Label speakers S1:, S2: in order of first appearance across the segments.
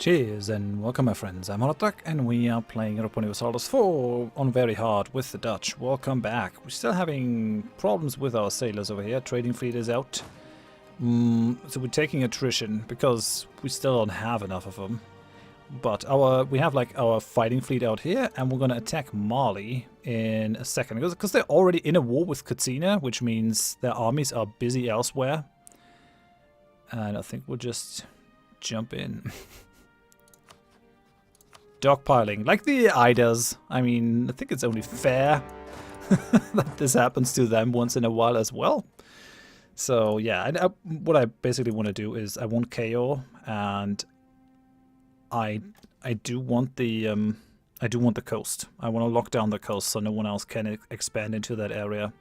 S1: Cheers and welcome my friends, I'm Horath and we are playing Europa Universalis IV on very hard with the Dutch. Welcome back. We're still having problems with our sailors over here. Trading fleet is out. So we're taking attrition because we still don't have enough of them. But we have like our fighting fleet out here and we're gonna attack Mali in a second. Because they're already in a war with Katsina, which means their armies are busy elsewhere. And I think we'll just jump in. Dogpiling, like the AI does. I mean, I think it's only fair that this happens to them once in a while as well. So yeah, what I basically want to do is I want KO, and I do want the coast. I want to lock down the coast so no one else can expand into that area.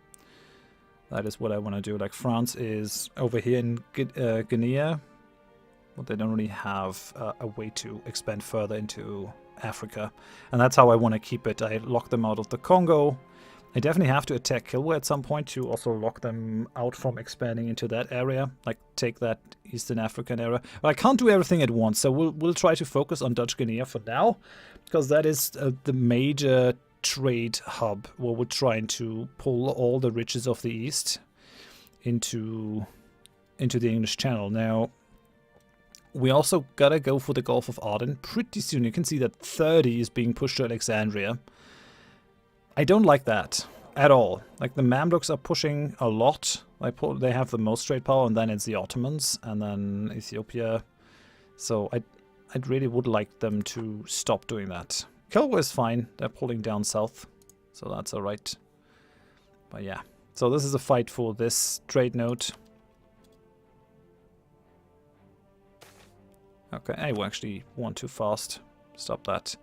S1: That is what I want to do. Like France is over here in Guinea, but they don't really have a way to expand further into Africa, and that's how I want to keep it. I lock them out of the Congo. I definitely have to attack Kilwa at some point to also lock them out from expanding into that area, like take that Eastern African area. But I can't do everything at once, so we'll try to focus on Dutch Guinea for now, because that is the major trade hub where we're trying to pull all the riches of the East into the English Channel. Now, we also gotta go for the Gulf of Aden pretty soon. You can see that 30 is being pushed to Alexandria. I don't like that at all. Like the Mamluks are pushing a lot. They have the most trade power, and then it's the Ottomans, and then Ethiopia. So I really would like them to stop doing that. Kilwa is fine. They're pulling down south, so that's alright. But yeah, so this is a fight for this trade node. Okay, I will actually went too fast. Stop that.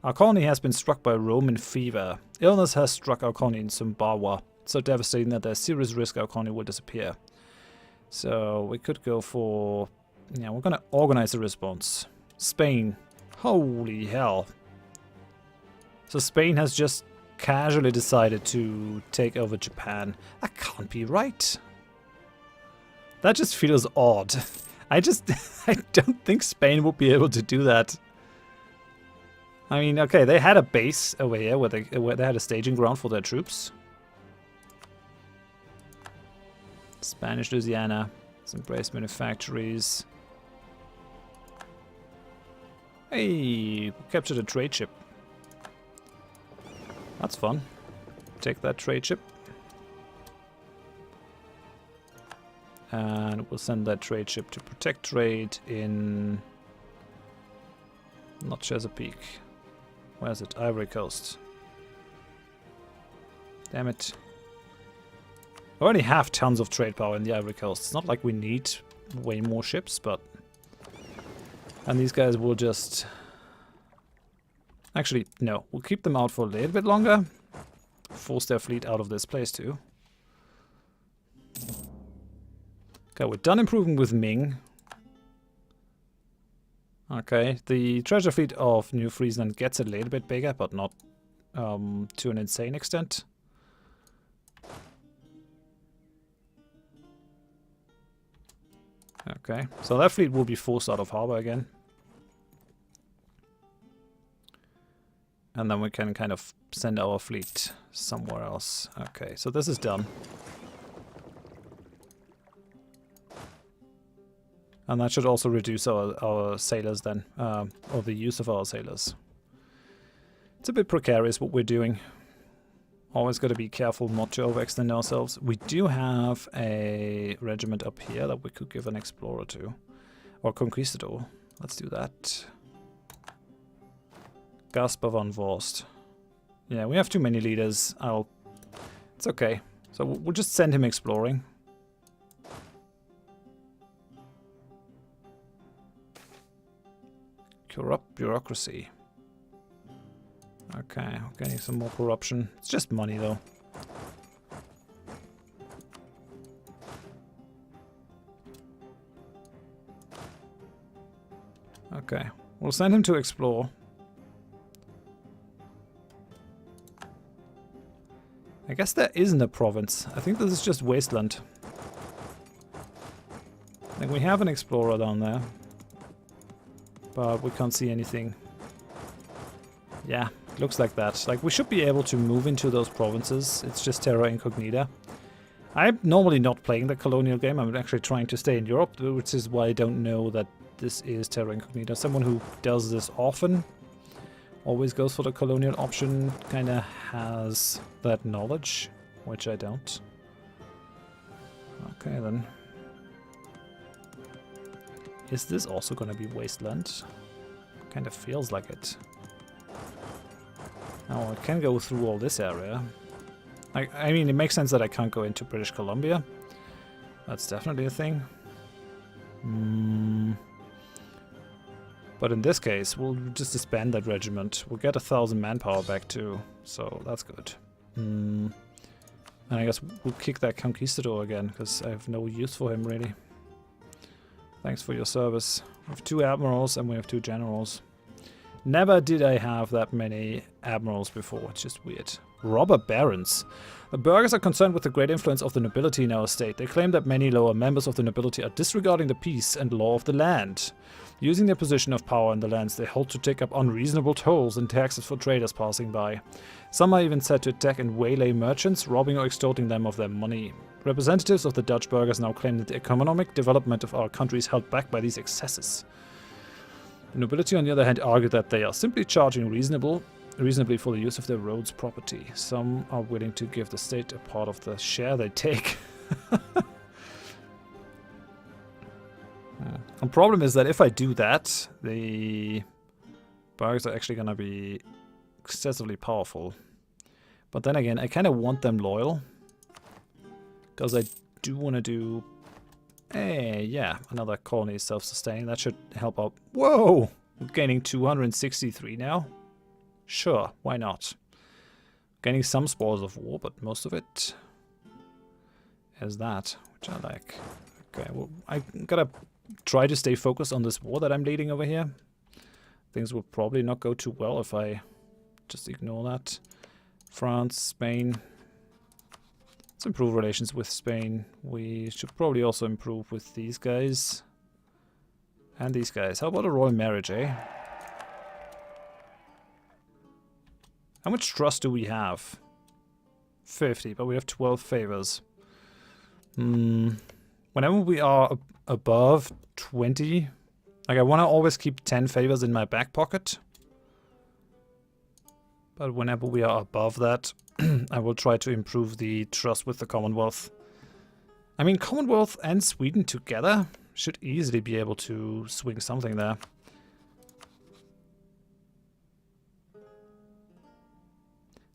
S1: Our colony has been struck by Roman fever. Illness has struck our colony in Sumbawa. So devastating that there's serious risk our colony will disappear. So we could go for... yeah, we're gonna organize a response. Spain. Holy hell. So Spain has just casually decided to take over Japan. That can't be right. That just feels odd. I don't think Spain would be able to do that. I mean, okay, they had a base over here where they had a staging ground for their troops. Spanish Louisiana, some brace manufactories. Hey, we captured a trade ship. That's fun. Take that trade ship. And we'll send that trade ship to protect trade in... not Chesapeake. Where's it? Ivory Coast. Damn it. I already have tons of trade power in the Ivory Coast. It's not like we need way more ships, but... and these guys will just... actually, no. We'll keep them out for a little bit longer. Force their fleet out of this place too. Okay, we're done improving with Ming. Okay, the treasure fleet of New Friesland gets a little bit bigger, but not to an insane extent. Okay, so that fleet will be forced out of harbor again. And then we can kind of send our fleet somewhere else. Okay, so this is done. And that should also reduce our sailors then, or the use of our sailors. It's a bit precarious what we're doing. Always got to be careful not to overextend ourselves. We do have a regiment up here that we could give an explorer to. Or conquistador. Let's do that. Gasper von Vorst. Yeah, we have too many leaders. It's okay. So we'll just send him exploring. Corrupt bureaucracy. Okay, getting some more corruption. It's just money though. Okay, we'll send him to explore. I guess there isn't a province. I think this is just wasteland. I think we have an explorer down there. but we can't see anything. Yeah, looks like that. Like, we should be able to move into those provinces. It's just terra incognita. I'm normally not playing the colonial game. I'm actually trying to stay in Europe, which is why I don't know that this is terra incognita. Someone who does this often, always goes for the colonial option, kind of has that knowledge, which I don't. Okay, then. Is this also going to be wasteland? Kind of feels like it. Oh, it can go through all this area. I mean, it makes sense that I can't go into British Columbia. That's definitely a thing. But in this case, we'll just disband that regiment. We'll get 1,000 manpower back too, so that's good. And I guess we'll kick that conquistador again, because I have no use for him really. Thanks for your service. We have 2 admirals and we have 2 generals. Never did I have that many admirals before, it's just weird. Robber barons. The burghers are concerned with the great influence of the nobility in our state. They claim that many lower members of the nobility are disregarding the peace and law of the land. Using their position of power in the lands they hold to take up unreasonable tolls and taxes for traders passing by. Some are even said to attack and waylay merchants, robbing or extorting them of their money. Representatives of the Dutch burghers now claim that the economic development of our country is held back by these excesses. The nobility, on the other hand, argue that they are simply charging reasonably for the use of their roads property. Some are willing to give the state a part of the share they take. The problem is that if I do that, the burghers are actually going to be excessively powerful. But then again, I kind of want them loyal. Because I do want to do... Hey, yeah, another colony is self-sustaining. That should help out. Whoa! We're gaining 263 now. Sure, why not? Gaining some spoils of war, but most of it is that, which I like. Okay, well, I gotta try to stay focused on this war that I'm leading over here. Things will probably not go too well if I just ignore that. France, Spain. Let's improve relations with Spain. We should probably also improve with these guys. And these guys. How about a royal marriage, eh? How much trust do we have? 50, but we have 12 favors. Whenever we are above 20, like I want to always keep 10 favors in my back pocket. But whenever we are above that, I will try to improve the trust with the Commonwealth. I mean, Commonwealth and Sweden together should easily be able to swing something there.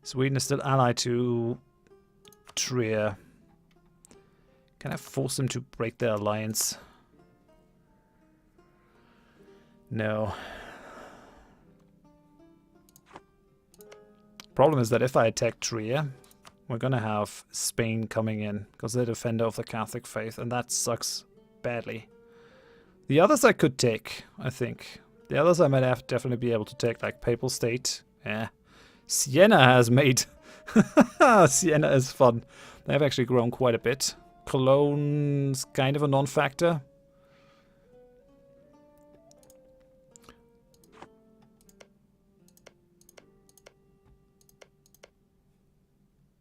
S1: Sweden is still allied to Trier. Can I force them to break their alliance? No. Problem is that if I attack Trier, we're gonna have Spain coming in, because they're defender of the Catholic faith, and that sucks badly. The others I could take, I think. The others I might have definitely be able to take, like Papal State. Yeah. Siena has made... Siena is fun. They have actually grown quite a bit. Cologne's kind of a non-factor.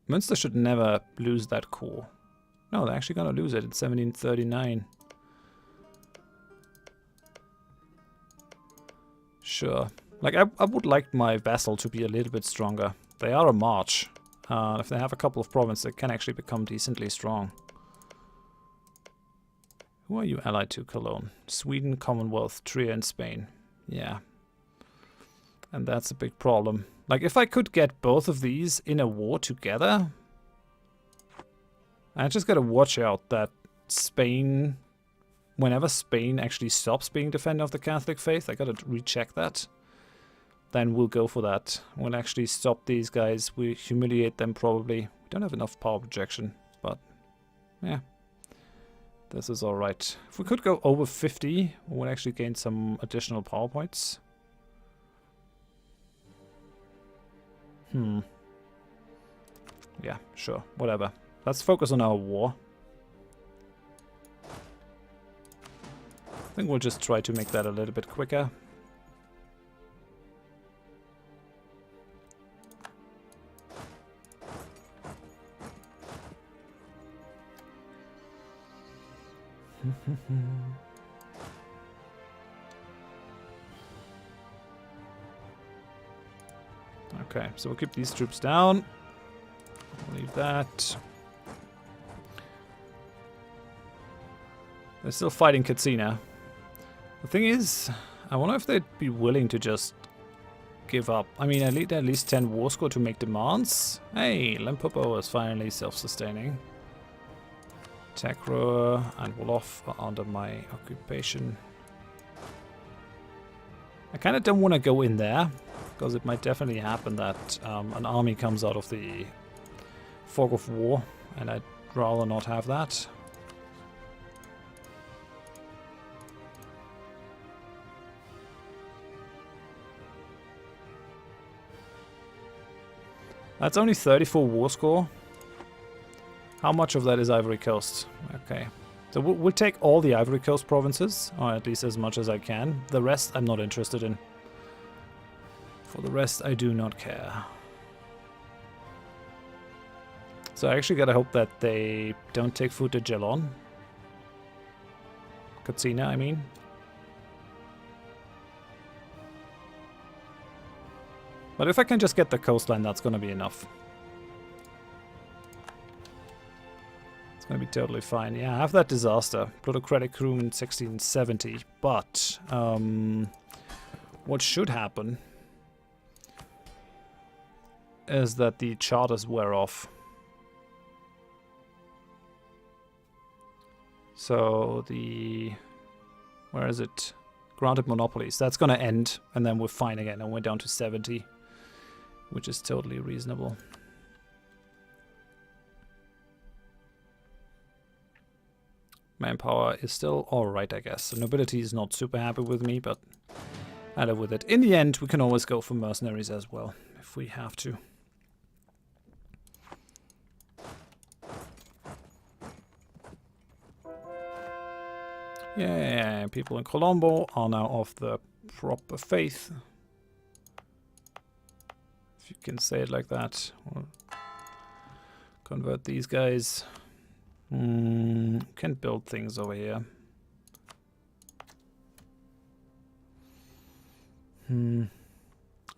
S1: Münster should never lose that core. No, they're actually gonna lose it in 1739. Sure. Like, I would like my vassal to be a little bit stronger. They are a march. If they have a couple of provinces, they can actually become decently strong. Who are you allied to, Cologne? Sweden, Commonwealth, Trier, and Spain. Yeah. And that's a big problem. Like, if I could get both of these in a war together... I just gotta watch out that Spain... Whenever Spain actually stops being defender of the Catholic faith, I gotta recheck that. Then we'll go for that. We'll actually stop these guys. We humiliate them probably. We don't have enough power projection, but... yeah. This is alright. If we could go over 50, we'll actually gain some additional power points. Yeah, sure. Whatever. Let's focus on our war. I think we'll just try to make that a little bit quicker. Okay, so we'll keep these troops down. We'll leave that. They're still fighting Katsina. The thing is, I wonder if they'd be willing to just give up. I mean, I need at least 10 war score to make demands. Hey, Limpopo is finally self-sustaining. Takro and Wolof are under my occupation. I kind of don't want to go in there, because it might definitely happen that an army comes out of the fog of war, and I'd rather not have that. That's only 34 war score. How much of that is Ivory Coast? Okay. So we'll take all the Ivory Coast provinces, or at least as much as I can. The rest I'm not interested in. For the rest, I do not care. So I actually gotta hope that they don't take Futa Jalon. Katsina, I mean. But if I can just get the coastline, that's gonna be enough. It's gonna be totally fine. Yeah, I have that disaster. Plutocratic crew in 1670. But what should happen is that the charters wear off. So the... where is it? Granted monopolies. That's gonna end, and then we're fine again, and we're down to 70. Which is totally reasonable. Manpower is still alright, I guess. The nobility is not super happy with me, but I live with it. In the end, we can always go for mercenaries as well, if we have to. Yeah, people in Colombo are now of the proper faith. If you can say it like that. Or convert these guys. Can build things over here. It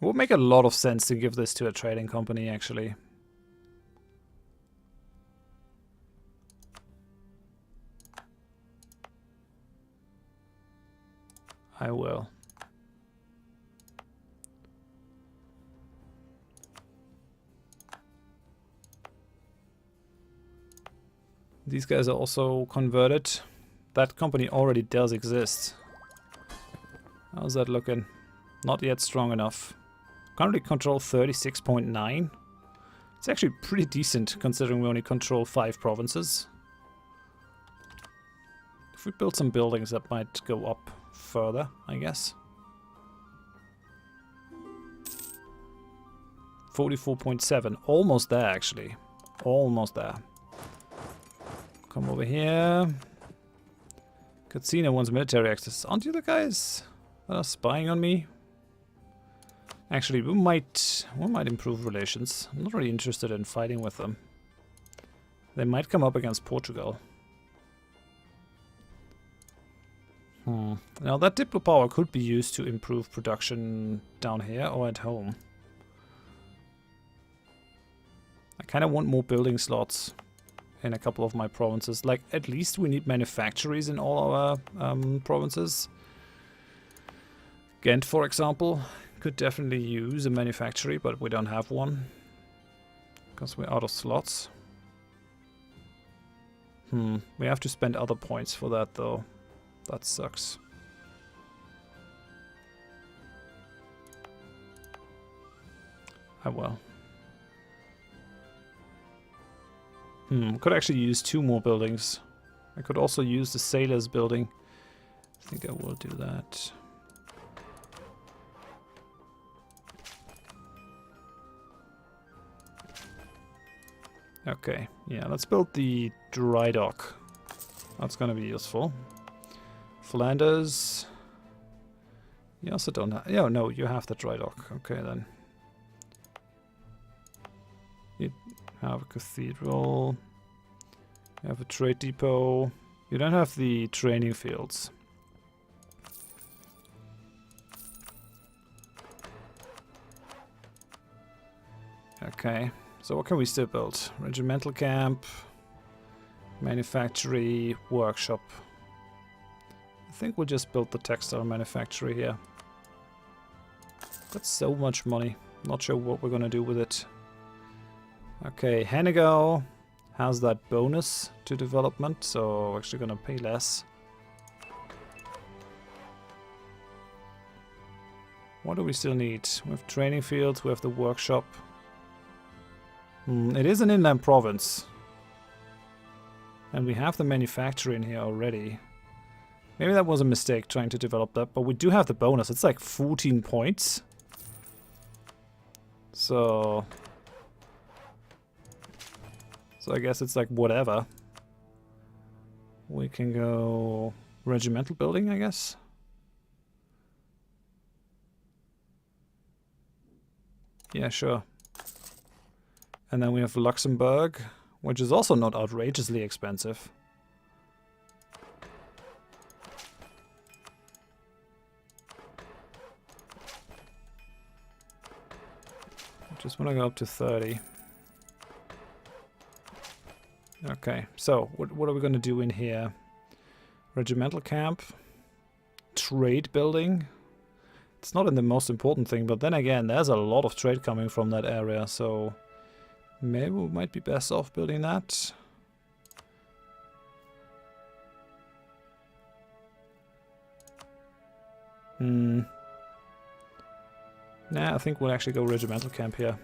S1: would make a lot of sense to give this to a trading company, actually. I will. These guys are also converted. That company already does exist. How's that looking? Not yet strong enough. Currently control 36.9. It's actually pretty decent considering we only control 5 provinces. If we build some buildings, that might go up further, I guess. 44.7. Almost there, actually. Almost there. Come over here. Katsina wants military access. Aren't you the guys that are spying on me? Actually, we might improve relations. I'm not really interested in fighting with them. They might come up against Portugal. Now that Diplo power could be used to improve production down here or at home. I kind of want more building slots in a couple of my provinces. Like, at least we need manufactories in all our provinces. Ghent, for example, could definitely use a manufactory, but we don't have one. Because we're out of slots. We have to spend other points for that, though. That sucks. Oh well. Could actually use 2 more buildings. I could also use the sailors building. I think I will do that. Okay, yeah, let's build the dry dock. That's gonna be useful. Flanders. You also don't have... Yeah, no, you have the dry dock. Okay, then. You have a cathedral. You have a trade depot. You don't have the training fields. Okay, so what can we still build? Regimental camp, manufactory, workshop. I think we'll just build the textile manufactory here. Got so much money. Not sure what we're gonna do with it. Okay, Hanegal has that bonus to development, so we're actually gonna pay less. What do we still need? We have training fields, we have the workshop. It is an inland province. And we have the manufacturer in here already. Maybe that was a mistake trying to develop that, but we do have the bonus. It's like 14 points. So I guess it's like whatever. We can go regimental building, I guess. Yeah, sure. And then we have Luxembourg, which is also not outrageously expensive. Just want to go up to 30. Okay, so what are we going to do in here? Regimental camp, trade building. It's not in the most important thing, but then again, there's a lot of trade coming from that area, so maybe we might be best off building that. Nah, I think we'll actually go regimental camp here.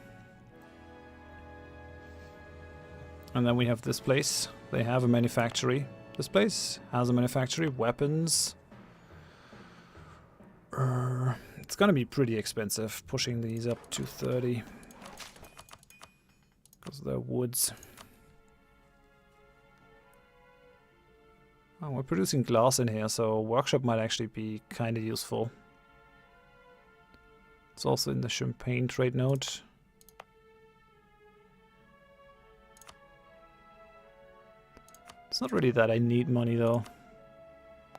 S1: And then we have this place. They have a manufactory. This place has a manufactory. Weapons. It's gonna be pretty expensive pushing these up to 30. Because they're woods. Oh, we're producing glass in here, so workshop might actually be kind of useful. It's also in the Champagne trade node. It's not really that I need money though.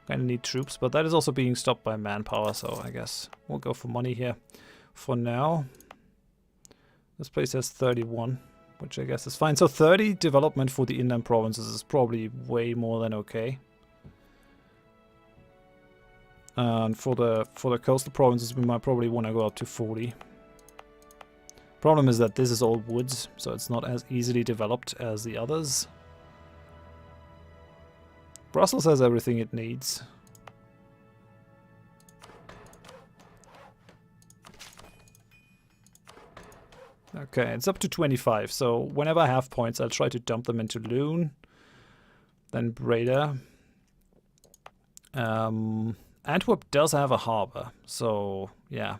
S1: Kind of need troops, but that is also being stopped by manpower, so I guess we'll go for money here for now. This place has 31, which I guess is fine. So 30 development for the inland provinces is probably way more than okay. And for the coastal provinces, we might probably want to go up to 40. Problem is that this is all woods, so it's not as easily developed as the others. Brussels has everything it needs. Okay, it's up to 25, so whenever I have points, I'll try to dump them into Loon, then Breda. Antwerp does have a harbor, so yeah.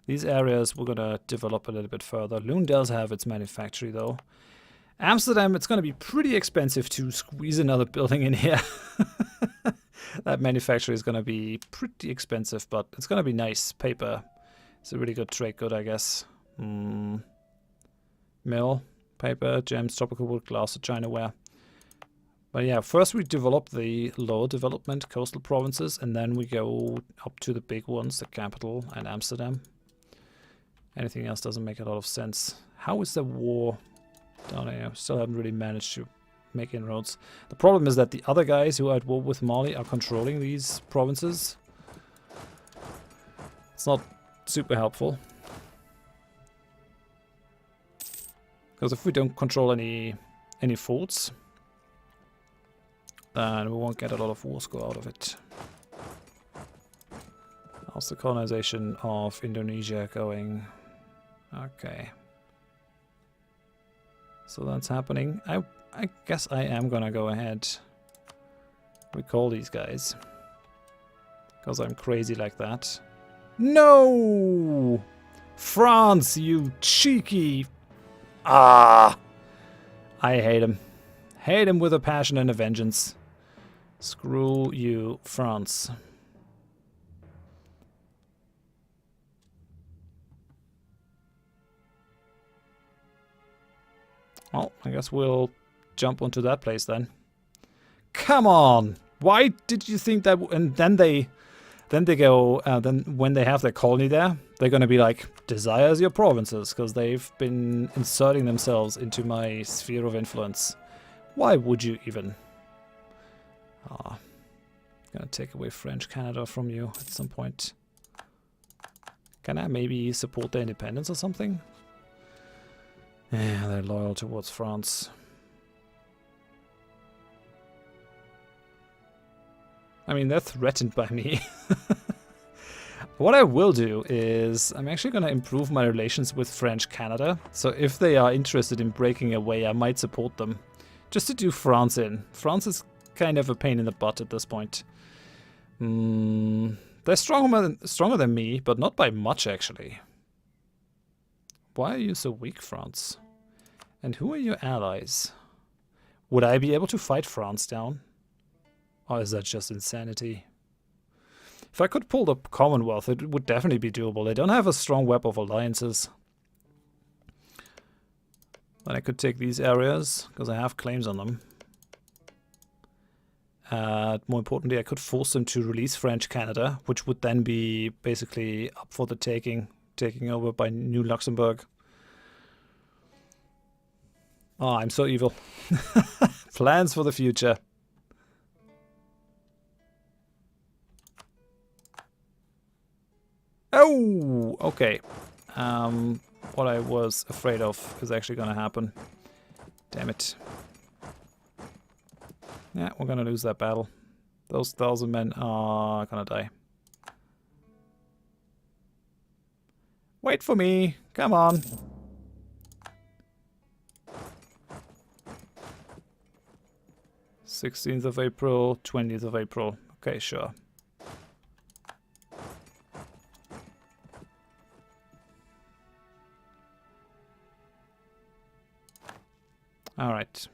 S1: These areas we're gonna develop a little bit further. Loon does have its manufactory though. Amsterdam, it's gonna be pretty expensive to squeeze another building in here. That manufacturer is gonna be pretty expensive, but it's gonna be nice. Paper, it's a really good trade good, I guess. Mill, paper, gems, tropical wood, glass, Chinaware. But yeah, first we develop the lower development coastal provinces, and then we go up to the big ones, the capital and Amsterdam. Anything else doesn't make a lot of sense. How is the war down here? Still haven't really managed to make inroads. The problem is that the other guys who are at war with Mali are controlling these provinces. It's not super helpful. Because if we don't control any forts, then we won't get a lot of war score out of it. How's the colonization of Indonesia going? Okay. So that's happening. I guess I am gonna go ahead. Recall these guys. Because I'm crazy like that. No! France, you cheeky... Ah! I hate him. Hate him with a passion and a vengeance. Screw you, France. Well, I guess we'll jump onto that place then. Come on! Why did you think that? And then they go. Then when they have their colony there, they're gonna be like, desires your provinces, because they've been inserting themselves into my sphere of influence. Why would you even? Ah, gonna take away French Canada from you at some point. Can I maybe support their independence or something? Yeah, they're loyal towards France. I mean, they're threatened by me. What I will do is I'm actually going to improve my relations with French Canada. So if they are interested in breaking away, I might support them. Just to do France in. France is kind of a pain in the butt at this point. They're stronger than me, but not by much, actually. Why are you so weak, France? And who are your allies? Would I be able to fight France down? Or is that just insanity? If I could pull the Commonwealth, it would definitely be doable. They don't have a strong web of alliances. Then I could take these areas, because I have claims on them. More importantly, I could force them to release French Canada, which would then be basically up for the taking over by New Luxembourg. Oh, I'm so evil. Plans for the future. Oh, okay. What I was afraid of is actually going to happen. Damn it. Yeah, we're going to lose that battle. Those 1,000 men are going to die. Wait for me. Come on. th of April, 20th of April. Okay, sure. Alright.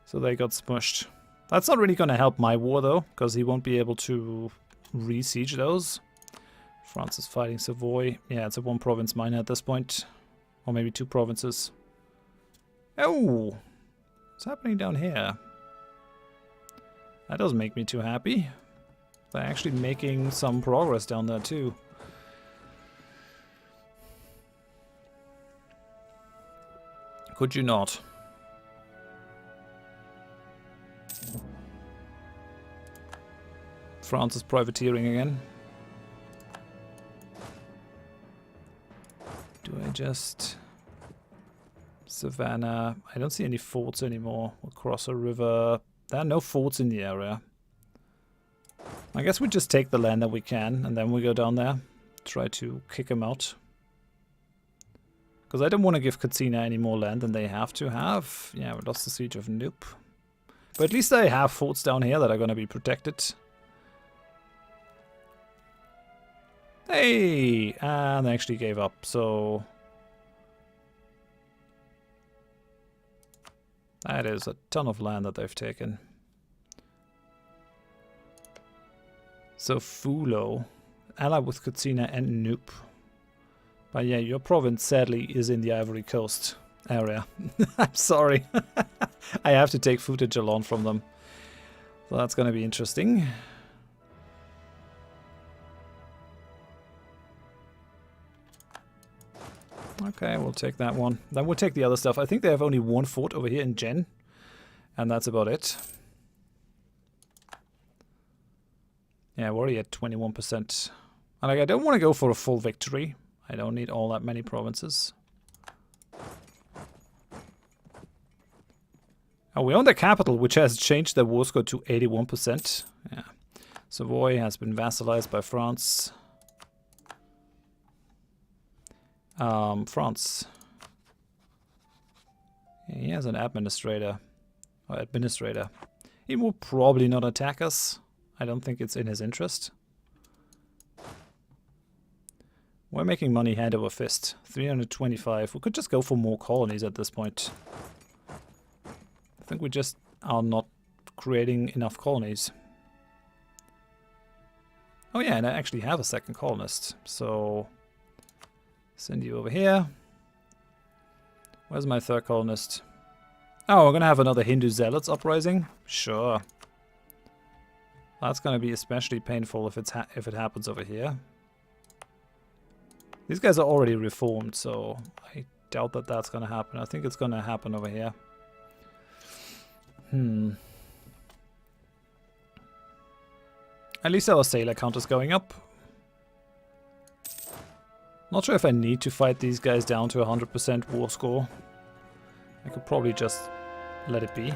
S1: So they got smushed. That's not really going to help my war, though, because he won't be able to re-siege those. France is fighting Savoy. Yeah, it's a one-province minor at this point. Or maybe 2 provinces. Oh! What's happening down here? That doesn't make me too happy. They're actually making some progress down there, too. Could you not? France is privateering again. Do I just... Savannah. I don't see any forts anymore. We'll cross a river. There are no forts in the area. I guess we just take the land that we can, and then we go down there. Try to kick them out. Because I don't want to give Katsina any more land than they have to have. Yeah, we lost the siege of Noop. But at least they have forts down here that are going to be protected. Hey! And they actually gave up, so... That is a ton of land that they've taken. So Fulo, allied with Katsina and Noop. But yeah, your province sadly is in the Ivory Coast area. I'm sorry. I have to take footage along from them. So that's going to be interesting. Okay, we'll take that one. Then we'll take the other stuff. I think they have only 1 fort over here in Jen. And that's about it. Yeah, we're already at 21%. And like, I don't want to go for a full victory. I don't need all that many provinces. Oh, we own the capital, which has changed their war score to 81%. Yeah. Savoy has been vassalized by France. France. He has an administrator. Or administrator. He will probably not attack us. I don't think it's in his interest. We're making money hand over fist. 325. We could just go for more colonies at this point. I think we just are not creating enough colonies. Oh yeah, and I actually have a second colonist. So... send you over here. Where's my third colonist? Oh, we're gonna have another Hindu Zealots uprising? Sure. That's going to be especially painful if if it happens over here. These guys are already reformed, so I doubt that that's going to happen. I think it's going to happen over here. At least our sailor count is going up. Not sure if I need to fight these guys down to 100% war score. I could probably just let it be.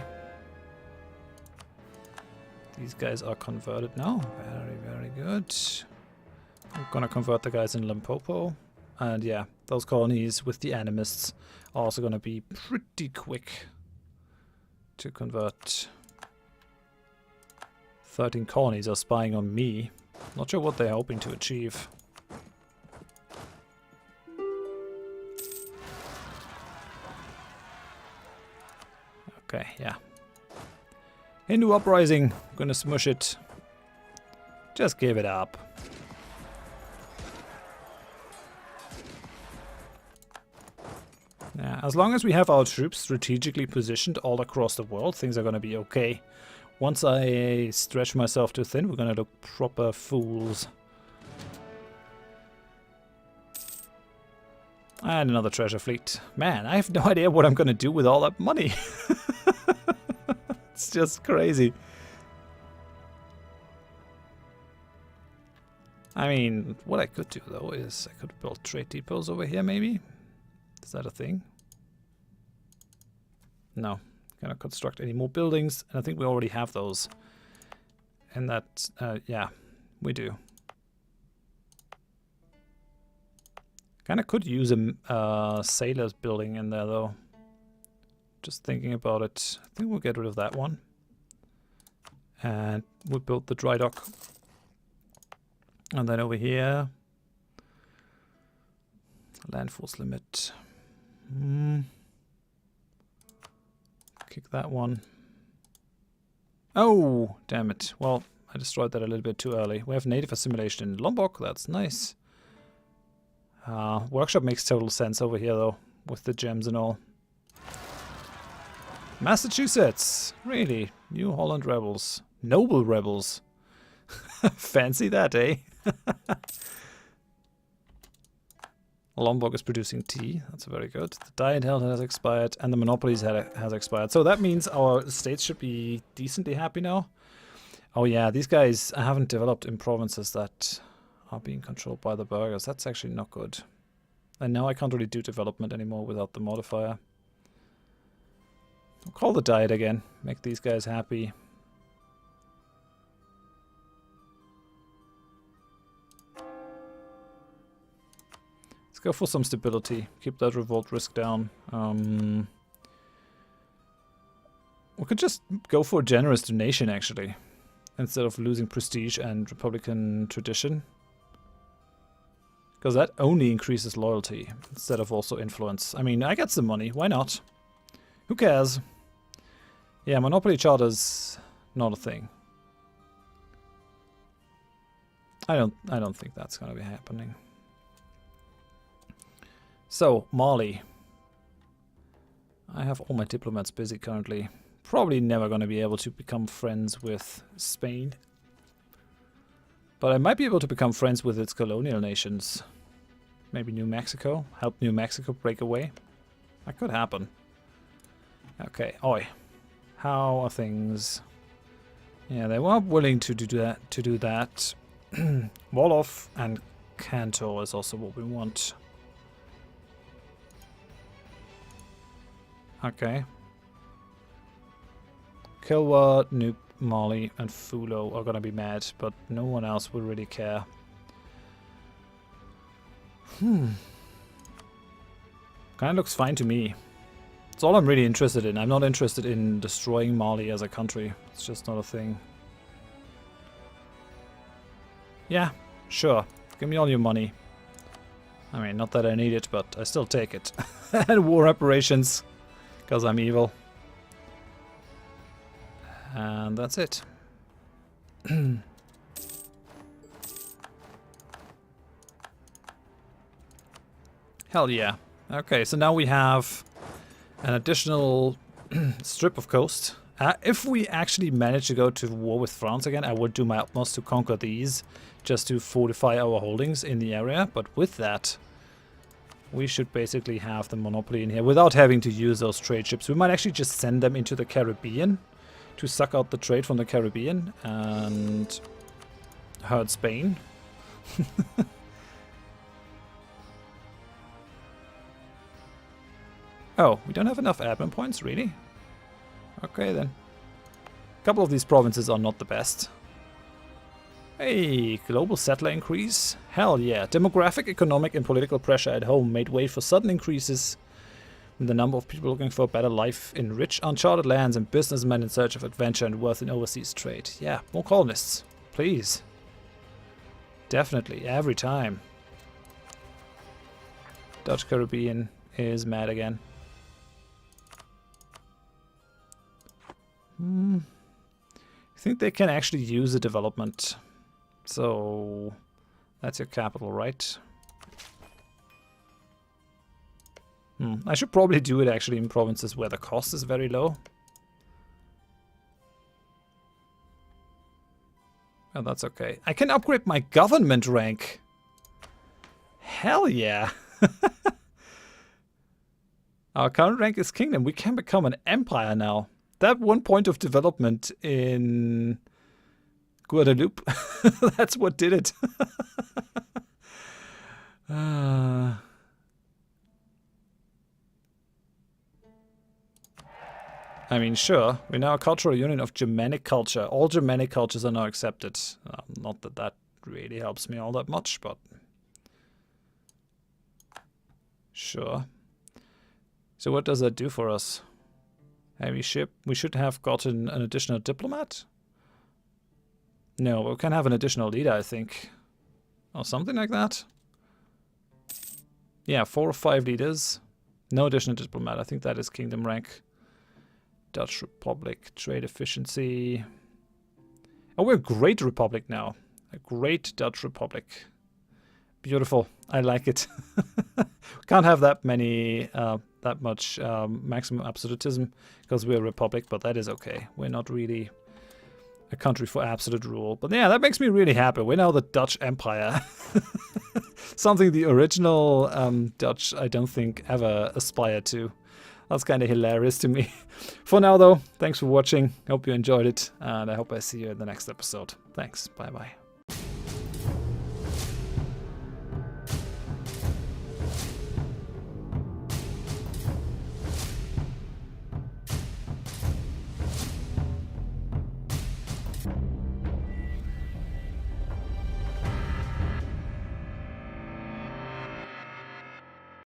S1: These guys are converted now. Very, very good. I'm gonna convert the guys in Limpopo. And yeah, those colonies with the animists are also gonna be pretty quick to convert. 13 colonies are spying on me. Not sure what they're hoping to achieve. Okay, yeah. Hindu uprising. Gonna smush it. Just give it up. Yeah, as long as we have our troops strategically positioned all across the world, things are gonna be okay. Once I stretch myself too thin, we're gonna look proper fools. And another treasure fleet. Man, I have no idea what I'm gonna do with all that money. It's just crazy. I mean, what I could do though is I could build trade depots over here maybe. Is that a thing? No. Cannot construct any more buildings, and I think we already have those. And that, yeah, we do. Kinda could use a sailor's building in there though. Just thinking about it. I think we'll get rid of that one. And we'll build the dry dock. And then over here, land force limit. Kick that one. Oh, damn it. Well, I destroyed that a little bit too early. We have native assimilation in Lombok. That's nice. Workshop makes total sense over here, though, with the gems and all. Massachusetts. Really? New Holland rebels. Noble rebels. Fancy that, eh? Lombok is producing tea. That's very good. The diet held has expired, and the monopolies has expired. So that means our states should be decently happy now. Oh yeah, these guys haven't developed in provinces that are being controlled by the burghers. That's actually not good. And now I can't really do development anymore without the modifier. I'll call the diet again. Make these guys happy. Go for some stability. Keep that revolt risk down. We could just go for a generous donation, actually, instead of losing prestige and Republican tradition. Because that only increases loyalty, instead of also influence. I mean, I get some money. Why not? Who cares? Yeah, Monopoly Charter's not a thing. I don't think that's gonna be happening. So, Mali. I have all my diplomats busy currently. Probably never going to be able to become friends with Spain. But I might be able to become friends with its colonial nations. Maybe New Mexico. Help New Mexico break away. That could happen. Okay, oi. How are things? Yeah, they were willing to do that. Wolof and Kanto is also what we want. Okay. Kilwa, Nuke, Mali, and Fulo are gonna be mad, but no one else will really care. Kinda looks fine to me. It's all I'm really interested in. I'm not interested in destroying Mali as a country. It's just not a thing. Yeah, sure. Give me all your money. I mean, not that I need it, but I still take it. And war reparations. Because I'm evil. And that's it. Hell yeah. Okay, so now we have an additional strip of coast If we actually manage to go to war with France again, I would do my utmost to conquer these, just to fortify our holdings in the area. But with that, we should basically have the monopoly in here without having to use those trade ships. We might actually just send them into the Caribbean to suck out the trade from the Caribbean and hurt Spain. Oh, we don't have enough admin points, really? Okay, then. A couple of these provinces are not the best. Hey, global settler increase? Hell yeah. Demographic, economic, and political pressure at home made way for sudden increases in the number of people looking for a better life in rich, uncharted lands and businessmen in search of adventure and worth in overseas trade. Yeah, more colonists. Please. Definitely, every time. Dutch Caribbean is mad again. I think they can actually use a development. So that's your capital, right? I should probably do it actually in provinces where the cost is very low. Oh, that's okay. I can upgrade my government rank. Hell yeah. Our current rank is kingdom. We can become an empire now. That 1 point of development in Guadeloupe, that's what did it. I mean, sure, we're now a cultural union of Germanic culture. All Germanic cultures are now accepted. Not that that really helps me all that much, but sure. So what does that do for us? Heavy ship. We should have gotten an additional diplomat? No, we can have an additional leader, I think. Or something like that. Yeah, 4 or 5 leaders. No additional diplomat. I think that is kingdom rank. Dutch Republic. Trade efficiency. Oh, we're a great republic now. A great Dutch Republic. Beautiful. I like it. Can't have that many... that much maximum absolutism because we're a republic, but that is okay. We're not really a country for absolute rule. But yeah, that makes me really happy. We're now the Dutch Empire. Something the original Dutch, I don't think, ever aspired to. That's kind of hilarious to me. For now, though, thanks for watching. Hope you enjoyed it, and I hope I see you in the next episode. Thanks. Bye-bye.